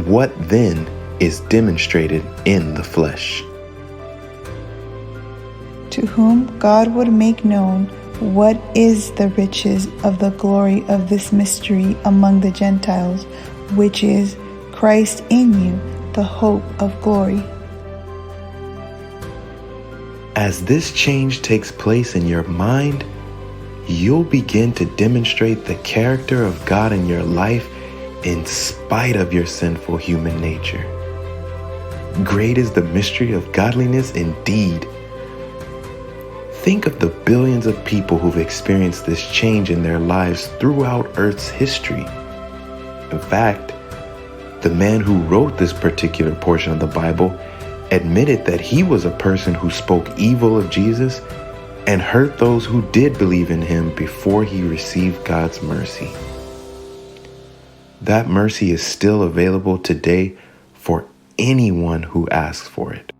What then is demonstrated in the flesh? To whom God would make known what is the riches of the glory of this mystery among the Gentiles, which is Christ in you, the hope of glory. As this change takes place in your mind, you'll begin to demonstrate the character of God in your life in spite of your sinful human nature. Great is the mystery of godliness indeed. Think of the billions of people who've experienced this change in their lives throughout Earth's history. In fact, the man who wrote this particular portion of the Bible admitted that he was a person who spoke evil of Jesus and hurt those who did believe in him before he received God's mercy. That mercy is still available today for anyone who asks for it.